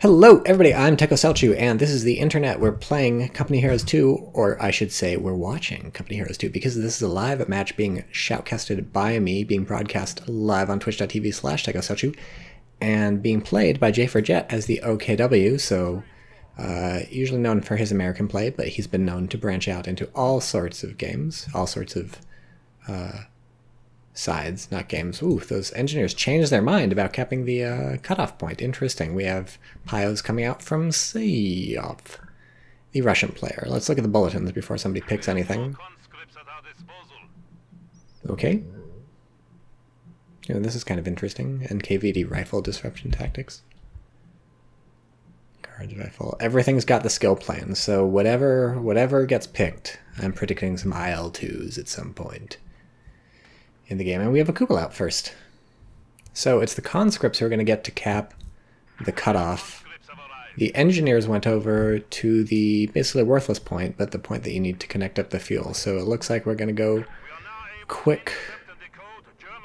Hello everybody, I'm TychoCelchuuu, and this is the internet. We're playing Company Heroes 2, or I should say we're watching Company Heroes 2, because this is a live match being shoutcasted by me, being broadcast live on twitch.tv/TychoCelchuuu, and being played by J4Jet as the OKW, so usually known for his American play, but he's been known to branch out into all sorts of games, all sorts of sides, not games. Ooh, those engineers changed their mind about capping the cutoff point. Interesting. We have Pyos coming out from CoH, the Russian player. Let's look at the bulletins before somebody picks anything. Okay. This is kind of interesting. NKVD rifle disruption tactics. Guards rifle. Everything's got the skill plan, so whatever gets picked, I'm predicting some IL-2s at some point in the game. And we have a Kubel out first. So it's the conscripts who are going to get to cap the cutoff. The engineers went over to the basically worthless point, but the point that you need to connect up the fuel. So it looks like we're going to go quick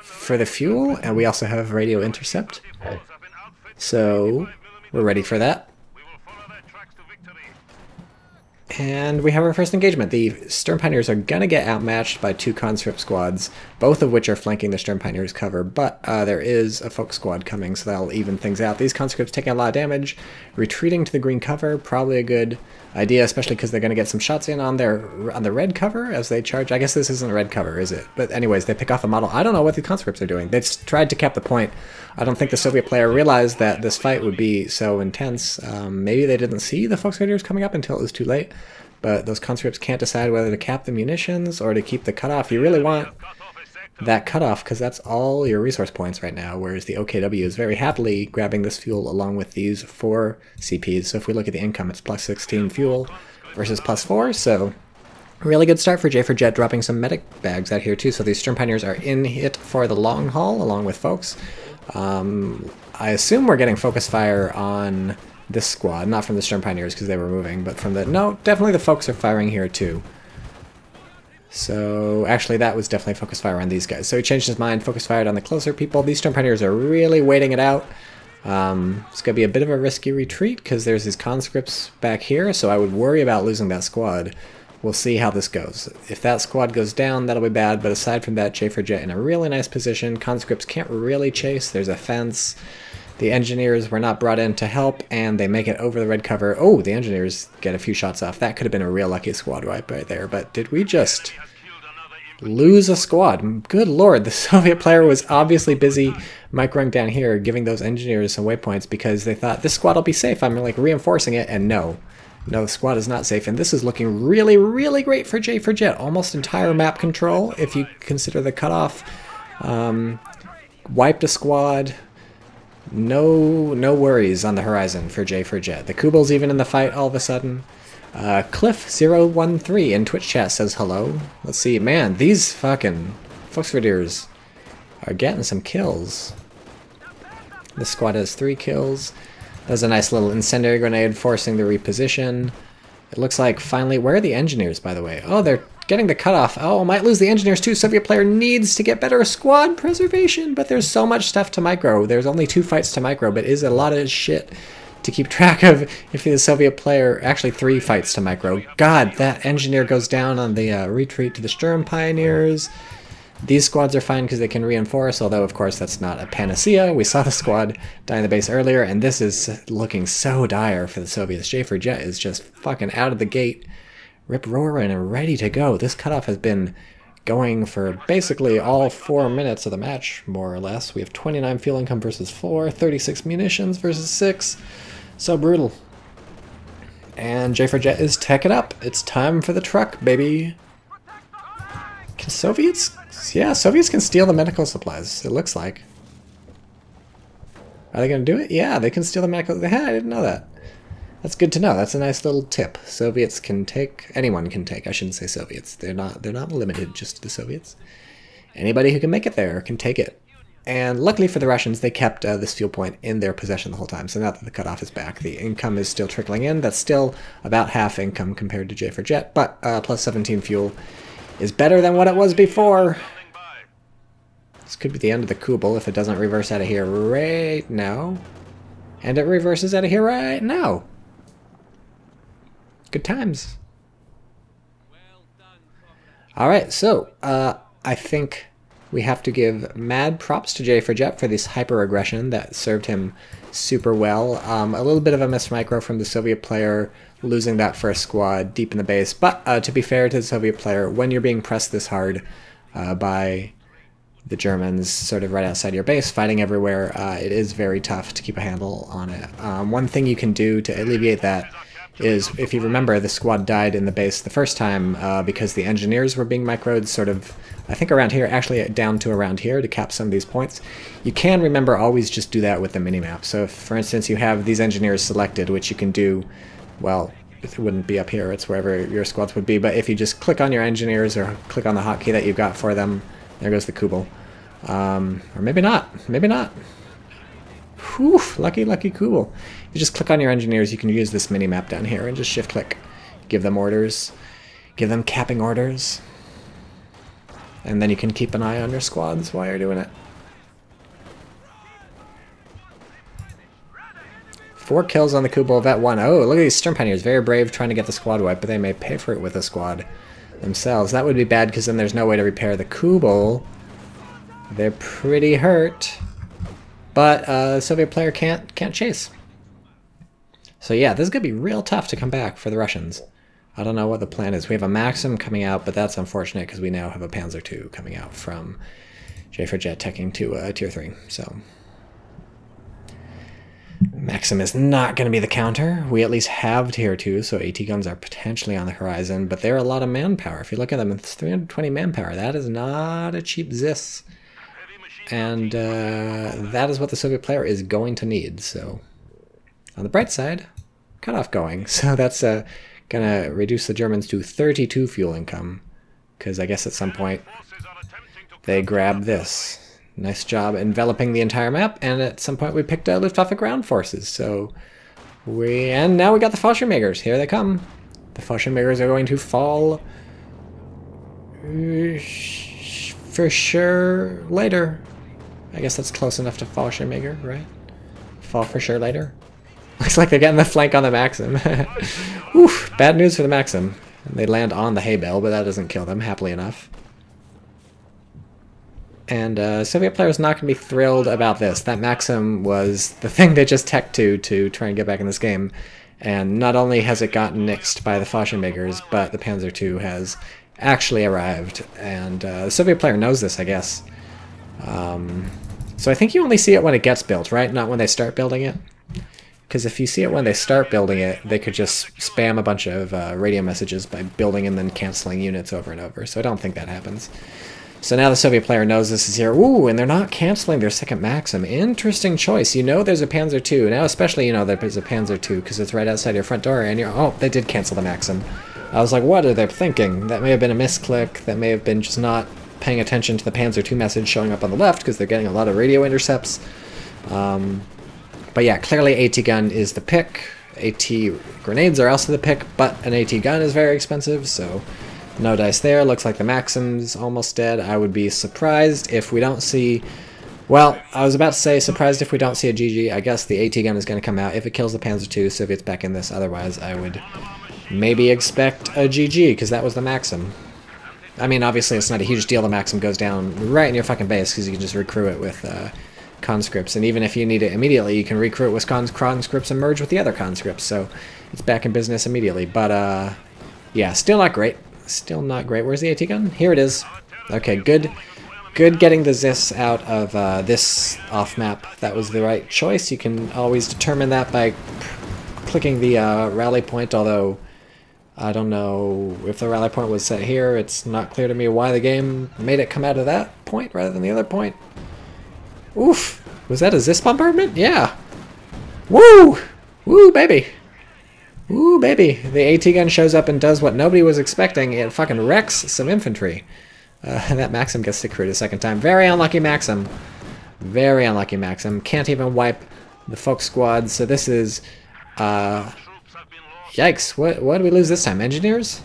for the fuel, and we also have radio intercept. So we're ready for that. And we have our first engagement. The Stern Pioneers are going to get outmatched by two conscript squads, both of which are flanking the Stern Pioneers' cover, but there is a folk squad coming, so that'll even things out. These conscripts taking a lot of damage, retreating to the green cover, probably a good idea, especially because they're going to get some shots in on the red cover as they charge. I guess this isn't red cover, is it? But anyways, they pick off a model. I don't know what the conscripts are doing. They tried to cap the point. I don't think the Soviet player realized that this fight would be so intense. Maybe they didn't see the Volksgrenadiers coming up until it was too late, but those conscripts can't decide whether to cap the munitions or to keep the cutoff. You really want that cutoff because that's all your resource points right now, whereas the OKW is very happily grabbing this fuel along with these 4 CPs. So if we look at the income, it's plus 16 fuel versus plus 4, so really good start for J4Jet, dropping some medic bags out here too. So these Stern Pioneers are in hit for the long haul along with folks. I assume we're getting focus fire on this squad, not from the Stern Pioneers because they were moving, but from the... No, definitely the folks are firing here too. So actually that was definitely focus fire on these guys. So he changed his mind, focus fired on the closer people. These Stern Pioneers are really waiting it out. It's going to be a bit of a risky retreat because there's these conscripts back here, so I would worry about losing that squad. We'll see how this goes. If that squad goes down, that'll be bad, but aside from that, J4Jet in a really nice position. Conscripts can't really chase. There's a fence. The engineers were not brought in to help, and they make it over the red cover. Oh, the engineers get a few shots off. That could have been a real lucky squad wipe right there, but did we just lose a squad? Good lord, the Soviet player was obviously busy microing down here, giving those engineers some waypoints because they thought, this squad will be safe. I'm like reinforcing it, and no. No, the squad is not safe, and this is looking really, really great for J4Jet. Almost entire map control, if you consider the cutoff. Wiped a squad. No worries on the horizon for J4Jet. The Kubel's even in the fight all of a sudden. Cliff013 in Twitch chat says hello. Let's see. Man, these fucking Volksgrenadiers are getting some kills. This squad has 3 kills. There's a nice little incendiary grenade forcing the reposition. It looks like finally... Where are the engineers, by the way? Oh, they're getting the cutoff. Oh, might lose the engineers too. Soviet player needs to get better squad preservation, but there's so much stuff to micro. There's only 2 fights to micro, but is a lot of shit to keep track of if you're the Soviet player. Actually, 3 fights to micro. God, that engineer goes down on the retreat to the Stern Pioneers. These squads are fine because they can reinforce, although of course that's not a panacea. We saw the squad die in the base earlier, and this is looking so dire for the Soviets. J4Jet is just fucking out of the gate, rip-roaring and ready to go. This cutoff has been going for basically all 4 minutes of the match, more or less. We have 29 fuel income versus 4, 36 munitions versus 6. So brutal. And J4Jet is teching up. It's time for the truck, baby. Can Soviets... Yeah, Soviets can steal the medical supplies, it looks like. Are they going to do it? Yeah, they can steal the medical... I didn't know that. That's good to know. That's a nice little tip. Soviets can take... Anyone can take. I shouldn't say Soviets. They're not limited just to the Soviets. Anybody who can make it there can take it. And luckily for the Russians, they kept this fuel point in their possession the whole time. So now that the cutoff is back, the income is still trickling in. That's still about half income compared to J4Jet, but plus 17 fuel is better than what it was before. This could be the end of the Kubel if it doesn't reverse out of here right now. And it reverses out of here right now. Good times. Alright, so, I think we have to give mad props to J4Jet for this hyper-aggression that served him super well. A little bit of a missed micro from the Soviet player, losing that first squad deep in the base. But to be fair to the Soviet player, when you're being pressed this hard by the Germans sort of right outside your base, fighting everywhere, it is very tough to keep a handle on it. One thing you can do to alleviate that is, if you remember, the squad died in the base the first time because the engineers were being microed sort of, I think around here, actually down to around here to cap some of these points. You can, remember, always just do that with the minimap. So if, for instance, you have these engineers selected, which you can do, well, it wouldn't be up here, it's wherever your squads would be, but if you just click on your engineers or click on the hotkey that you've got for them, there goes the Kubel. Or maybe not, maybe not. Whew, lucky, lucky Kubel. You just click on your engineers, you can use this mini-map down here and just shift-click. Give them orders. Give them capping orders. And then you can keep an eye on your squads while you're doing it. 4 kills on the Kubel, Vet 1. Oh, look at these Sturm Pioneers. Very brave, trying to get the squad wipe, but they may pay for it with a squad themselves. That would be bad, because then there's no way to repair the Kubel. They're pretty hurt. But the Soviet player can't chase. So yeah, this is going to be real tough to come back for the Russians. I don't know what the plan is. We have a Maxim coming out, but that's unfortunate because we now have a Panzer II coming out from J4Jet teching to Tier 3. So Maxim is not going to be the counter. We at least have Tier 2, so AT guns are potentially on the horizon, but they're a lot of manpower. If you look at them, it's 320 manpower. That is not a cheap ZiS. And that is what the Soviet player is going to need. So on the bright side, cutoff going. So that's going to reduce the Germans to 32 fuel income. Because I guess at some point they grab this. Nice job enveloping the entire map. And at some point we picked Luftwaffe ground forces. So and now we got the Fallschirmjägers. Here they come. The Fallschirmjägers are going to fall for sure later. I guess that's close enough to Fallschirmjäger, right? Fall for sure later. Looks like they're getting the flank on the Maxim. Oof, bad news for the Maxim. They land on the hay bale, but that doesn't kill them, happily enough. And Soviet player is not going to be thrilled about this. That Maxim was the thing they just teched to try and get back in this game. And not only has it gotten nixed by the Fallschirmjägers, but the Panzer II has actually arrived. And the Soviet player knows this, I guess. So I think you only see it when it gets built, right? Not when they start building it. Because if you see it when they start building it, they could just spam a bunch of radio messages by building and then canceling units over and over. So I don't think that happens. So now the Soviet player knows this is here. Ooh, and they're not canceling their second Maxim. Interesting choice. You know there's a Panzer II. Now especially you know there's a Panzer II because it's right outside your front door. And you're, oh, they did cancel the Maxim. I was like, what are they thinking? That may have been a misclick. That may have been just not paying attention to the Panzer II message showing up on the left because they're getting a lot of radio intercepts. But yeah, clearly AT gun is the pick. AT grenades are also the pick, but an AT gun is very expensive, so no dice there. Looks like the Maxim's almost dead. I would be surprised if we don't see... Well, I was about to say surprised if we don't see a GG. I guess the AT gun is going to come out. If it kills the Panzer II, Soviets back in this. Otherwise, I would maybe expect a GG, because that was the Maxim. I mean, obviously it's not a huge deal the Maxim goes down right in your fucking base, because you can just recruit it with conscripts, and even if you need it immediately, you can recruit with conscripts and merge with the other conscripts, so it's back in business immediately. But yeah, still not great. Still not great. Where's the AT gun? Here it is. Okay, good getting the ZiS out of this off-map. That was the right choice. You can always determine that by clicking the rally point, although I don't know if the rally point was set here. It's not clear to me why the game made it come out of that point rather than the other point. Oof! Was that a ZiS bombardment? Yeah! Woo! Woo, baby! Woo, baby! The AT gun shows up and does what nobody was expecting. It fucking wrecks some infantry. And that Maxim gets to recruit a second time. Very unlucky Maxim. Very unlucky Maxim. Can't even wipe the folk squad. So this is... Yikes! What did we lose this time? Engineers?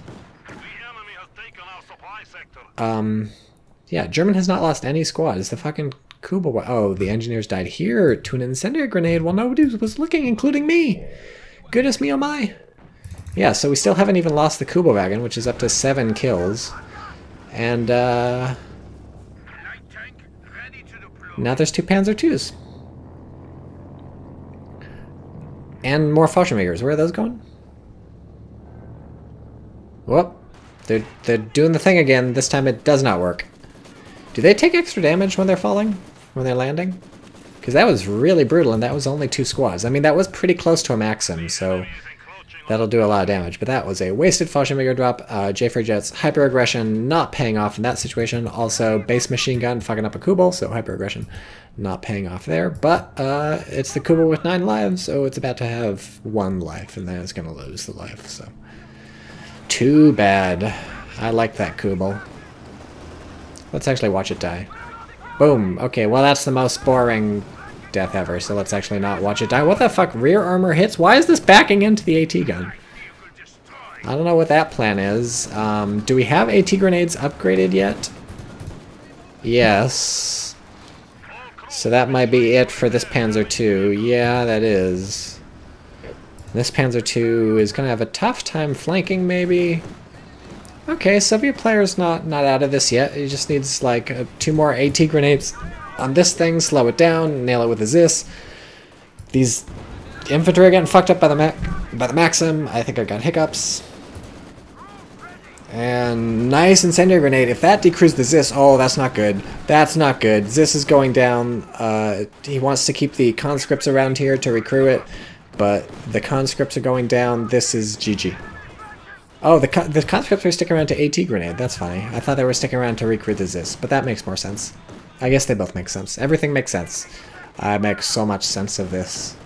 Yeah, German has not lost any squad. Is the fucking Kuba. Oh, the engineers died here to an incendiary grenade while nobody was looking, including me. Goodness me, oh my. Yeah, so we still haven't even lost the Kuba wagon, which is up to 7 kills. And, now there's 2 Panzer IIs. And more Fallschirmjägers. Where are those going? Whoop. They're doing the thing again. This time it does not work. Do they take extra damage when they're falling? When they're landing? Because that was really brutal, and that was only 2 squads. I mean, that was pretty close to a maxim, so that'll do a lot of damage. But that was a wasted Fallschirmjäger drop. J4Jet's hyper-aggression not paying off in that situation. Also, base machine gun fucking up a Kubel, so hyper-aggression not paying off there. But it's the Kubel with 9 lives, so it's about to have 1 life, and then it's going to lose the life, so... Too bad. I like that Kubel. Let's actually watch it die. Boom. Okay, well that's the most boring death ever, so let's actually not watch it die. What the fuck? Rear armor hits? Why is this backing into the AT gun? I don't know what that plan is. Do we have AT grenades upgraded yet? Yes. So that might be it for this Panzer II. Yeah, that is. This Panzer II is going to have a tough time flanking, maybe. Okay, Soviet player's not out of this yet. He just needs, like, 2 more AT grenades on this thing, slow it down, nail it with a ZiS. These infantry are getting fucked up by the Maxim. I think I got hiccups. And nice incendiary grenade. If that decrews the ZiS, oh, that's not good. That's not good. ZiS is going down. He wants to keep the conscripts around here to recruit it. But the conscripts are going down. This is GG. Oh, the conscripts are sticking around to AT grenade. That's funny. I thought they were sticking around to recruit the ZiS, but that makes more sense. I guess they both make sense. Everything makes sense. I make so much sense of this.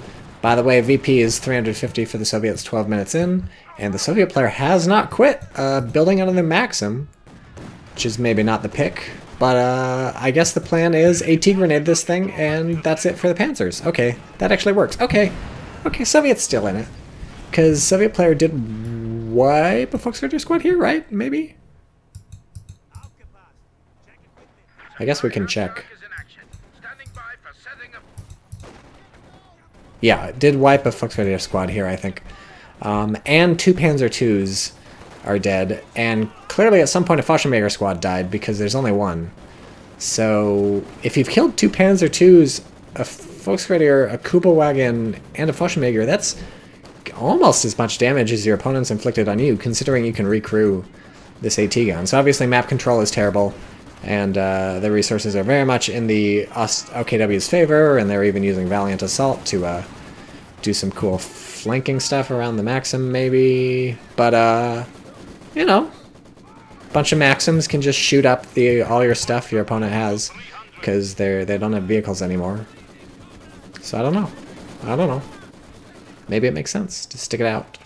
By the way, VP is 350 for the Soviets 12 minutes in, and the Soviet player has not quit building another Maxim, which is maybe not the pick. But I guess the plan is AT grenade this thing, and that's it for the Panzers. Okay, that actually works. Okay. Okay, Soviet's still in it. Because Soviet player did wipe a Volkswagen squad here, right? Maybe? I guess we can check. Yeah, it did wipe a Volkswagen squad here, I think. And 2 Panzer IIs are dead. And clearly at some point a Fallschirmjäger squad died because there's only 1. So if you've killed 2 Panzer IIs, a Volkswagen, a Kuba wagon, and a Fallschirmjäger, that's almost as much damage as your opponents inflicted on you, considering you can recrew this AT gun. So obviously map control is terrible, and the resources are very much in the OKW's favor, and they're even using Valiant Assault to do some cool flanking stuff around the Maxim, maybe. But, you know, a bunch of Maxims can just shoot up all your stuff your opponent has, because they don't have vehicles anymore. So I don't know. I don't know. Maybe it makes sense to stick it out.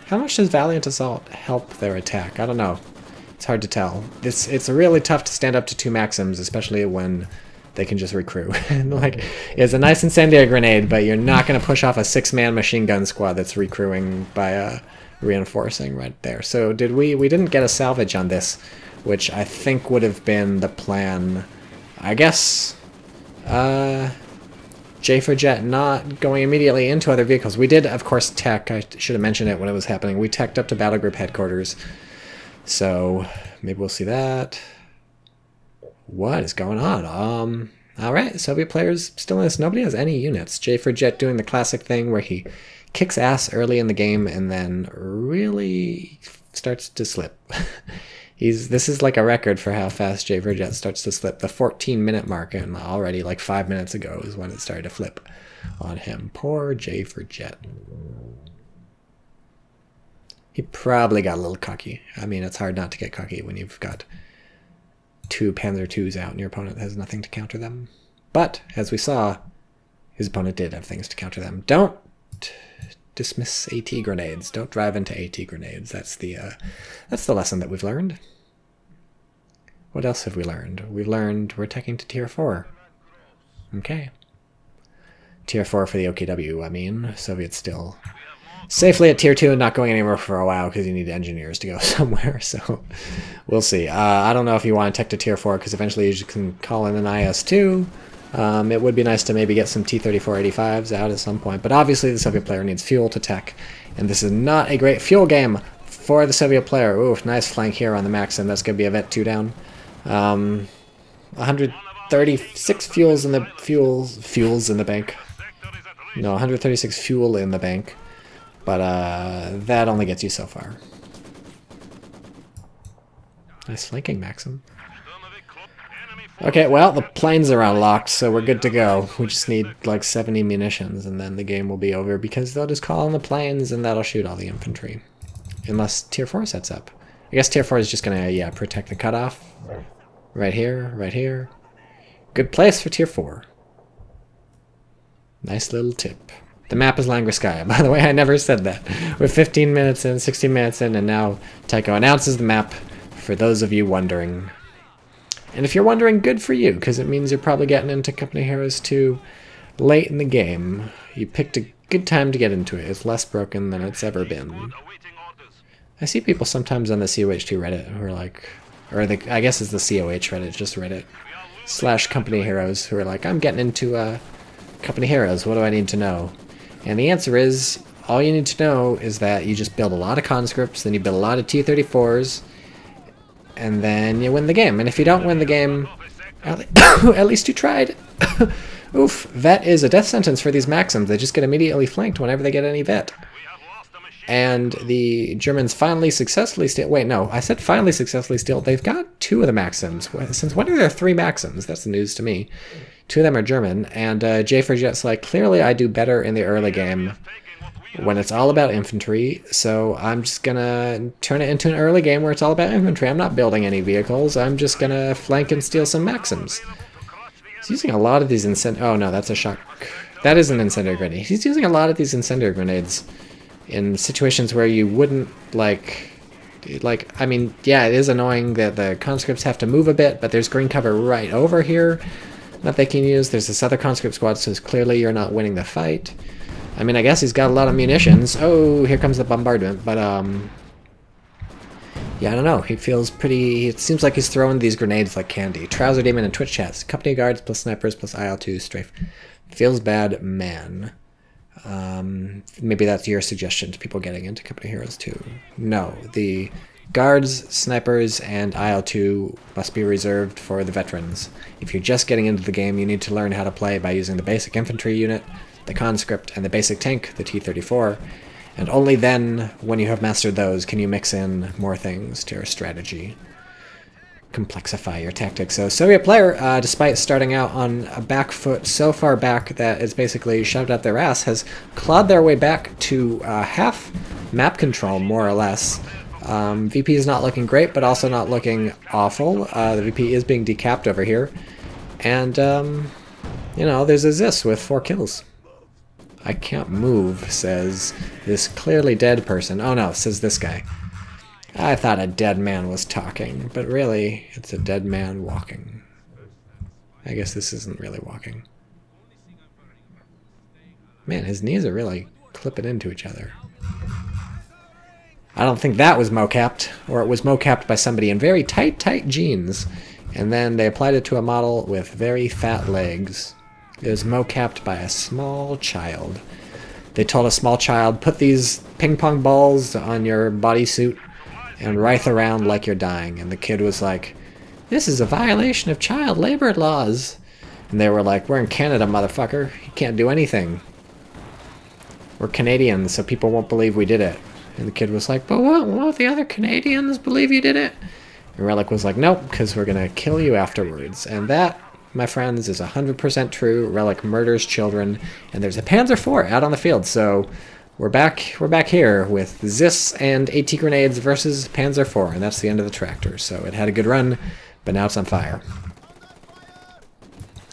How much does Valiant Assault help their attack? I don't know. It's hard to tell. It's really tough to stand up to 2 Maxims, especially when they can just recruit. Like, it's a nice incendiary grenade, but you're not going to push off a 6-man machine gun squad that's recruiting by reinforcing right there. So we didn't get a salvage on this, which I think would have been the plan. I guess J4Jet not going immediately into other vehicles. We did, of course, tech. I should have mentioned it when it was happening. We teched up to Battle Group headquarters. So maybe we'll see that. What is going on? Alright, Soviet players still in this. Nobody has any units. J4Jet doing the classic thing where he kicks ass early in the game and then really starts to slip. This is like a record for how fast J4Jet starts to slip. The 14-minute mark, and already like 5 minutes ago is when it started to flip on him. Poor J4Jet. He probably got a little cocky. I mean, it's hard not to get cocky when you've got 2 Panzer IIs out and your opponent has nothing to counter them. But, as we saw, his opponent did have things to counter them. Don't dismiss AT grenades. Don't drive into AT grenades. That's the lesson that we've learned. What else have we learned? We've learned we're teching to tier 4. Okay. Tier 4 for the OKW, I mean. Soviets still safely at tier 2 and not going anywhere for a while because you need engineers to go somewhere. So we'll see. I don't know if you want to tech to tier 4 because eventually you can call in an IS-2. It would be nice to maybe get some T-3485s out at some point, but obviously the Soviet player needs fuel to tech, and this is not a great fuel game for the Soviet player. Ooh, nice flank here on the Maxim. That's going to be a Vet 2 down. 136 fuels in the bank. No, 136 fuel in the bank, but that only gets you so far. Nice flanking, Maxim. Okay, well, the planes are unlocked, so we're good to go. We just need like 70 munitions, and then the game will be over because they'll just call on the planes, and that'll shoot all the infantry. Unless tier 4 sets up. I guess tier 4 is just gonna, yeah, protect the cutoff. Right here, right here. Good place for tier 4. Nice little tip. The map is Langreskaya. By the way, I never said that. We're 15 minutes in, 16 minutes in, and now Tycho announces the map for those of you wondering. And if you're wondering, good for you, because it means you're probably getting into Company Heroes 2 late in the game. You picked a good time to get into it. It's less broken than it's ever been. I see people sometimes on the CoH2 Reddit who are like, or the, I guess it's the CoH Reddit, just Reddit, / Company Heroes, who are like, I'm getting into Company Heroes, what do I need to know? And the answer is, all you need to know is that you just build a lot of conscripts, then you build a lot of T-34s, and then you win the game. And if you don't win the game, at least you tried. Oof, vet is a death sentence for these Maxims. They just get immediately flanked whenever they get any vet. And the Germans finally successfully steal... Wait, no, I said finally successfully steal. They've got 2 of the Maxims. Since when are there 3 Maxims? That's the news to me. 2 of them are German. And J for Jet's like, clearly I do better in the early game when it's all about infantry, so I'm just gonna turn it into an early game where it's all about infantry. I'm not building any vehicles. I'm just gonna flank and steal some Maxims. He's using a lot of these oh no, that's a shock. That is an incendiary grenade. He's using a lot of these incendiary grenades in situations where you wouldn't, like, I mean, yeah, it is annoying that the conscripts have to move a bit, but there's green cover right over here that they can use. There's this other conscript squad, so clearly you're not winning the fight. I mean, I guess he's got a lot of munitions. Oh, here comes the bombardment, but, yeah, I don't know. He feels pretty... It seems like he's throwing these grenades like candy. Trouser Demon and Twitch chats. Company guards plus snipers plus IL-2 strafe. Feels bad, man. Maybe that's your suggestion to people getting into Company Heroes 2. No, the guards, snipers, and IL-2 must be reserved for the veterans. If you're just getting into the game, you need to learn how to play by using the basic infantry unit, the conscript, and the basic tank, the T-34, and only then, when you have mastered those, can you mix in more things to your strategy. Complexify your tactics. So Soviet player, despite starting out on a back foot so far back that it's basically shoved up their ass, has clawed their way back to half map control, more or less. VP is not looking great, but also not looking awful. The VP is being decapped over here. And, you know, there's a ZiS with 4 kills. I can't move, says this clearly dead person. Oh no, says this guy. I thought a dead man was talking, but really, it's a dead man walking. I guess this isn't really walking. Man, his knees are really clipping into each other. I don't think that was mocapped, or it was mocapped by somebody in very tight jeans, and then they applied it to a model with very fat legs. It was mocapped by a small child. They told a small child, put these ping pong balls on your bodysuit and writhe around like you're dying. And the kid was like, this is a violation of child labor laws. And they were like, we're in Canada, motherfucker. You can't do anything. We're Canadians, so people won't believe we did it. And the kid was like, but won't the other Canadians believe you did it? And Relic was like, nope, because we're going to kill you afterwards. And that, my friends, is 100% true. Relic murders children, and there's a Panzer IV out on the field. So we're back here with ZiS and AT grenades versus Panzer IV, and that's the end of the tractor. So it had a good run, but now it's on fire.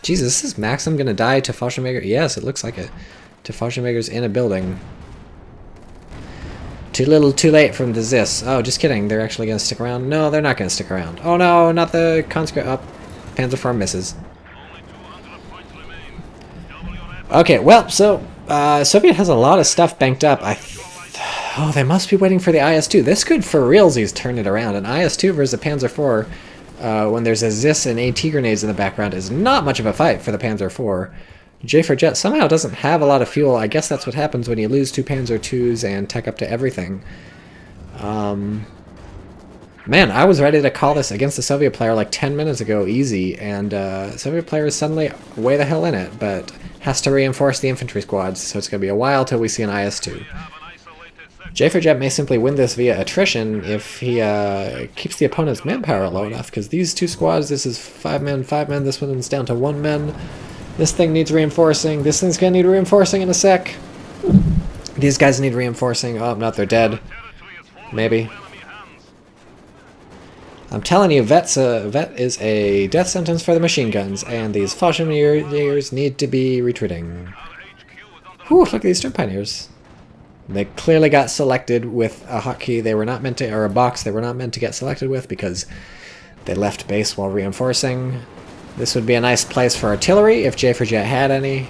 Jesus, is Maxim gonna die to Fallschirmjäger? Yes, it looks like it. To Fallschirmjäger's in a building. Too little, too late from the ZiS. Oh, just kidding. They're actually gonna stick around. No, they're not gonna stick around. Oh no, not the conscript. Up. Panzer IV misses. Okay, well, so Soviet has a lot of stuff banked up. I Oh, they must be waiting for the IS-2. This could for realsies turn it around. An IS-2 versus a Panzer IV when there's a ZiS and AT grenades in the background is not much of a fight for the Panzer IV. J for Jet somehow doesn't have a lot of fuel. I guess that's what happens when you lose 2 Panzer IIs and tech up to everything. Man, I was ready to call this against the Soviet player like 10 minutes ago easy, and Soviet player is suddenly way the hell in it, but has to reinforce the infantry squads, so it's going to be a while till we see an IS-2. J for Jet may simply win this via attrition if he keeps the opponent's manpower low enough, because these 2 squads, this is 5 men, this one's down to 1 man. This thing needs reinforcing. This thing's going to need reinforcing in a sec. These guys need reinforcing. Oh, no, they're dead. Maybe. I'm telling you, vet is a death sentence for the machine guns, and these Fallschirmjägers need to be retreating. Whew, look at these Sturm Pioneers. They clearly got selected with a hotkey they were not meant to, or a box they were not meant to get selected with because they left base while reinforcing. This would be a nice place for artillery if J for Jet had any.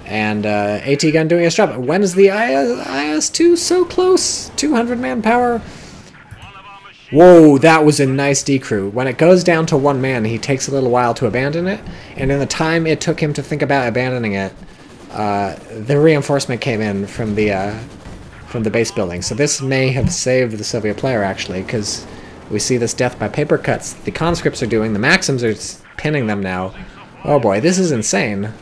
And AT gun doing its job. When is the IS-2 so close? 200 manpower. Whoa, that was a nice decrew. When it goes down to 1 man, he takes a little while to abandon it. And in the time it took him to think about abandoning it, the reinforcement came in from the base building. So this may have saved the Soviet player, actually, because we see this death by paper cuts the conscripts are doing. The Maxims are pinning them now. Oh boy, this is insane.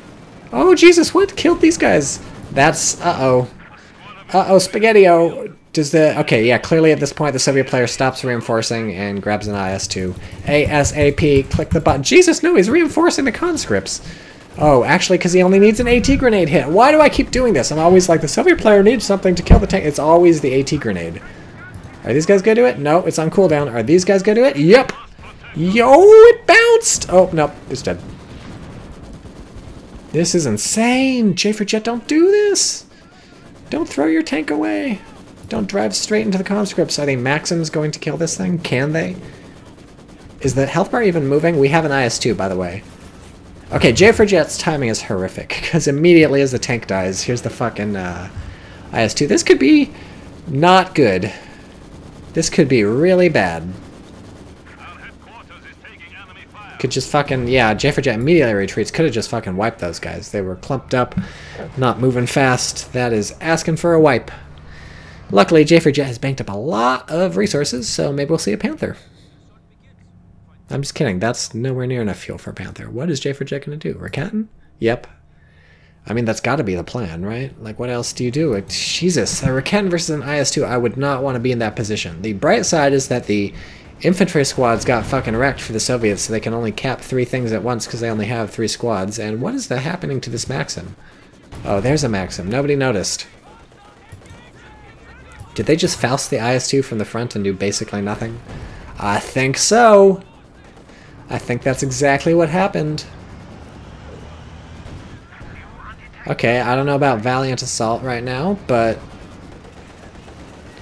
Oh Jesus, what killed these guys? That's, uh-oh. Uh-oh, Spaghetti-O. Does the... Okay, yeah, clearly at this point the Soviet player stops reinforcing and grabs an IS-2. ASAP, click the button. Jesus, no, he's reinforcing the conscripts. Oh, actually, because he only needs an AT grenade hit. Why do I keep doing this? I'm always like, the Soviet player needs something to kill the tank. It's always the AT grenade. Are these guys gonna do it? No, it's on cooldown. Are these guys gonna do it? Yep! Yo, it bounced! Oh, no, it's dead. This is insane! J for Jet, don't do this! Don't throw your tank away. Don't drive straight into the conscripts. Are they Maxims going to kill this thing? Can they? Is the health bar even moving? We have an IS-2, by the way. Okay, J for Jet's timing is horrific, because immediately as the tank dies, here's the fucking IS-2. This could be not good. This could be really bad. Could just fucking... Yeah, J for Jet immediately retreats. Could have just fucking wiped those guys. They were clumped up, not moving fast. That is asking for a wipe. Luckily, J for Jet has banked up a lot of resources, so maybe we'll see a Panther. I'm just kidding. That's nowhere near enough fuel for a Panther. What is J for Jet going to do? Raketten? Yep. I mean, that's got to be the plan, right? Like, what else do you do? Jesus, a Raketten versus an IS-2, I would not want to be in that position. The bright side is that the infantry squads got fucking wrecked for the Soviets, so they can only cap 3 things at once because they only have 3 squads. And what is happening to this Maxim? Oh, there's a Maxim. Nobody noticed. Did they just Faust the IS-2 from the front and do basically nothing? I think so. I think that's exactly what happened. Okay, I don't know about Valiant Assault right now, but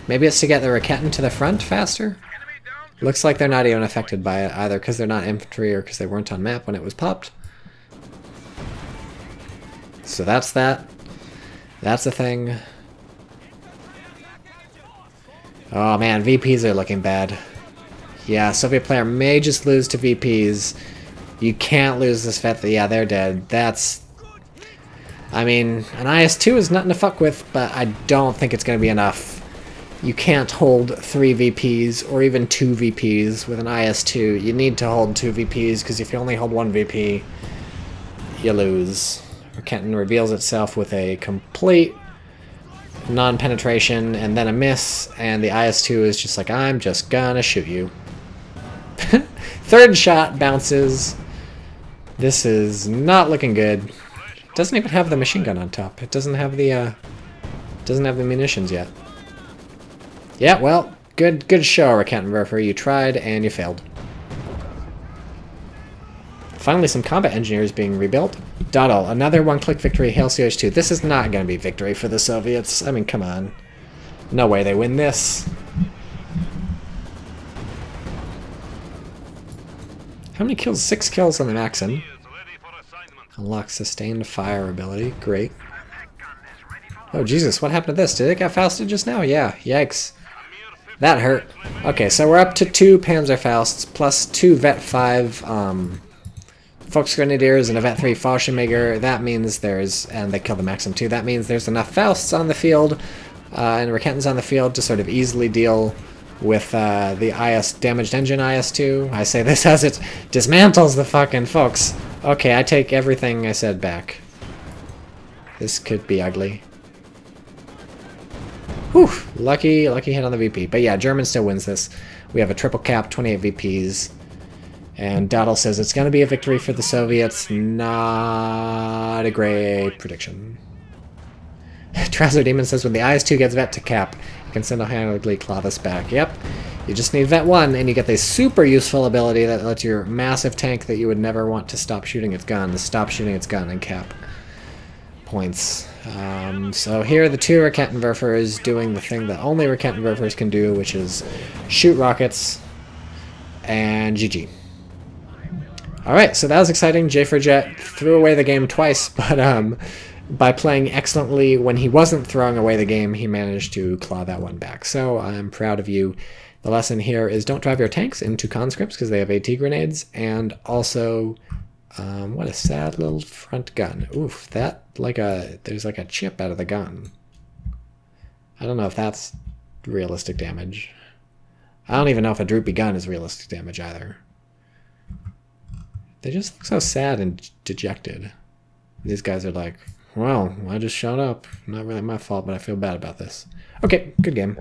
maybe it's to get the Raketten to the front faster? Looks like they're not even affected by it either, because they're not infantry or because they weren't on map when it was popped. So that's that. That's a thing. Oh man, VPs are looking bad. Yeah, Soviet player may just lose to VPs. You can't lose this vet. Yeah, they're dead. That's... I mean, an IS-2 is nothing to fuck with, but I don't think it's going to be enough. You can't hold 3 VPs or even 2 VPs with an IS-2. You need to hold 2 VPs, because if you only hold 1 VP, you lose. Raketten reveals itself with a complete non-penetration and then a miss, and the IS-2 is just like, I'm just gonna shoot you. Third shot bounces. This is not looking good. It doesn't even have the machine gun on top. It doesn't have the munitions yet. Yeah, well, good show, Raketten. You tried and you failed. Finally, some combat engineers being rebuilt. Doddle, another one-click victory, hail CoH2. This is not going to be victory for the Soviets. I mean, come on. No way they win this. How many kills? 6 kills on the Maxim. Unlock sustained fire ability. Great. Oh, Jesus, what happened to this? Did it get Fausted just now? Yeah, yikes. That hurt. Okay, so we're up to 2 Panzerfausts plus 2 Vet 5 Volksgrenadiers and a Vet 3 Fallschirmjäger. That means there's... and they killed the Maxim too. That means there's enough Fausts on the field and Raketens on the field to sort of easily deal with the IS damaged engine IS-2. I say this as it dismantles the fucking folks. Okay, I take everything I said back. This could be ugly. Whew, lucky hit on the VP. But yeah, German still wins this. We have a triple cap, 28 VPs. And Dowdle says it's going to be a victory for the Soviets. Not a great prediction. Trouser Demon says when the IS-2 gets Vet to cap, you can single-handedly claw this back. Yep, you just need Vet 1, and you get this super useful ability that lets your massive tank that you would never want to stop shooting its gun to stop shooting its gun and cap points. So here the 2 Raketenwerfers doing the thing that only Raketenwerfers can do, which is shoot rockets, and GG. Alright, so that was exciting. J4Jet threw away the game twice, but by playing excellently when he wasn't throwing away the game, he managed to claw that one back. So I'm proud of you. The lesson here is don't drive your tanks into conscripts because they have AT grenades, and also... what a sad little front gun. Oof, that there's like a chip out of the gun. I don't know if that's realistic damage. I don't even know if a droopy gun is realistic damage either. They just look so sad and dejected. These guys are like, well, I just showed up. Not really my fault, but I feel bad about this. Okay, good game.